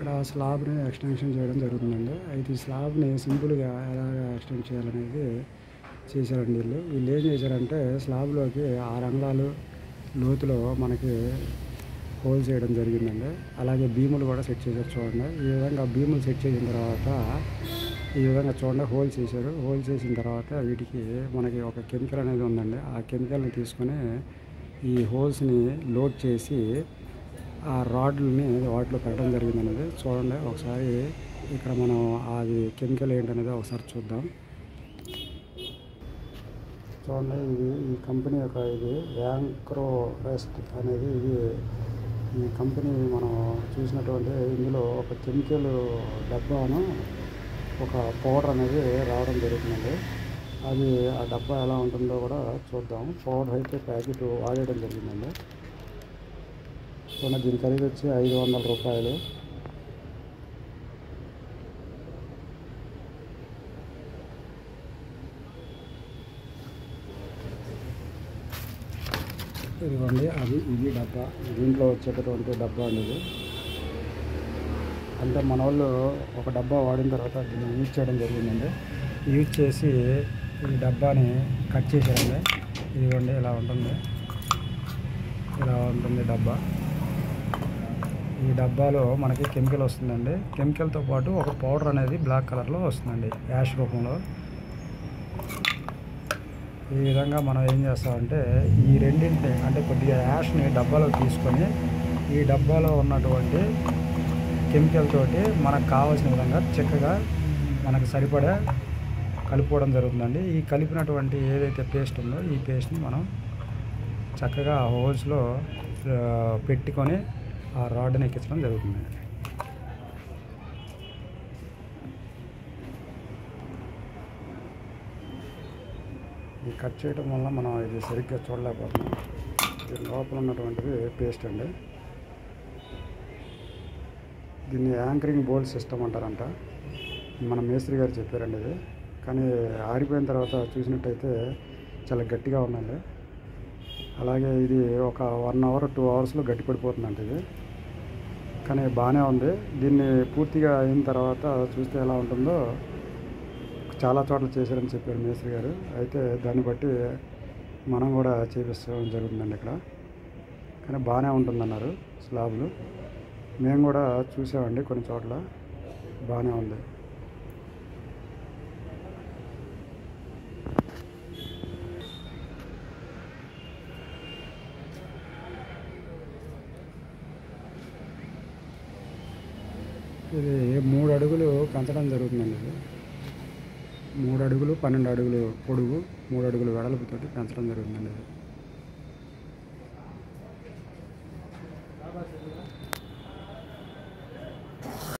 ఇక్కడ స్లాబ్ని ఎక్స్టెన్షన్ చేయడం జరుగుతుందండి. అయితే ఈ స్లాబ్ని సింపుల్గా ఎలాగ ఎక్స్టెండ్ చేయాలనేది చేశారండి వీళ్ళు ఏం చేశారంటే స్లాబ్లోకి 6 అంగుళాలు లోతులో మనకి హోల్ చేయడం జరిగిందండి. అలాగే బీములు కూడా సెట్ చేశారు చూడండి. ఈ విధంగా బీములు సెట్ చేసిన తర్వాత ఈ విధంగా చూడండి హోల్ చేశారు. హోల్ చేసిన తర్వాత వీటికి మనకి ఒక కెమికల్ అనేది ఉందండి. ఆ కెమికల్ని తీసుకొని ఈ హోల్స్ని లోడ్ చేసి ఆ రాడ్లని వాటిలో పెట్టడం జరిగిందనేది చూడండి. ఒకసారి ఇక్కడ మనం అది కెమికల్ ఏంటనేది ఒకసారి చూద్దాం. చూడండి ఈ కంపెనీ యొక్క ఇది వ్యాంక్రోరెస్ట్ అనేది ఈ కంపెనీ మనం చూసినటువంటి ఇందులో ఒక కెమికల్ డబ్బాను ఒక పౌడర్ అనేది రావడం జరుగుతుందండి. అది ఆ డబ్బా ఎలా ఉంటుందో కూడా చూద్దాం. పౌడర్ అయితే ప్యాకెట్ వాడేయడం జరిగిందండి. చూడండి దీని ఖరీదు వచ్చి 500 రూపాయలు. ఇదిగోండి ఇది డబ్బా. దీంట్లో వచ్చేటటువంటి డబ్బా అనేది అంటే మన వాళ్ళు ఒక డబ్బా వాడిన తర్వాత దీన్ని యూజ్ చేయడం జరిగిందండి. యూజ్ చేసి ఈ డబ్బాని కట్ చేశారండి. ఇదిగోండి ఇలా ఉంటుంది డబ్బా. ఈ డబ్బాలో మనకి కెమికల్ వస్తుందండి. కెమికల్తో పాటు ఒక పౌడర్ అనేది బ్లాక్ కలర్లో వస్తుందండి, యాష్ రూపంలో. ఈ విధంగా మనం ఏం చేస్తామంటే ఈ రెండింటిని అంటే కొద్దిగా యాష్ని డబ్బాలో తీసుకొని ఈ డబ్బాలో ఉన్నటువంటి కెమికల్ తోటి మనకు కావాల్సిన విధంగా చక్కగా మనకు సరిపడా కలుపుకోవడం జరుగుతుందండి. ఈ కలిపినటువంటి ఏదైతే పేస్ట్ ఉందో ఈ పేస్ట్ని మనం చక్కగా హోల్స్లో పెట్టుకొని ఆ రాడ్ని ఎక్కించడం జరుగుతుంది. ఈ కట్ చేయడం వల్ల మనం ఇది సరిగ్గా చూడలేకపోతున్నాం. ఇది లోపల ఉన్నటువంటిది పేస్ట్ అండి. దీన్ని యాంకరింగ్ బోల్ట్ సిస్టమ్ అంటారంట. మన మేస్త్రి గారు చెప్పారండి ఇది. కానీ ఆరిపోయిన తర్వాత చూసినట్టయితే చాలా గట్టిగా ఉందండి. అలాగే ఇది ఒక 1 అవర్ 2 అవర్స్లో గట్టి పడిపోతుందంట ఇది. కానీ బాగానే ఉంది. దీన్ని పూర్తిగా అయిన తర్వాత చూస్తే ఎలా ఉంటుందో చాలా చోట్ల చేశారని చెప్పారు మేస్త్రి గారు. అయితే దాన్ని బట్టి మనం కూడా చేపించడం జరుగుతుందండి ఇక్కడ. కానీ బాగానే ఉంటుందన్నారు స్లాబ్లు. మేము కూడా చూసామండి కొన్ని చోట్ల బాగానే ఉంది. ఇది 3 అడుగులు పెంచడం జరుగుతుందండి. ఇది 3 అడుగులు 12 అడుగులు పొడుగు 3 అడుగులు వెడల్పుతోటి పెంచడం జరుగుతుందండి ఇది.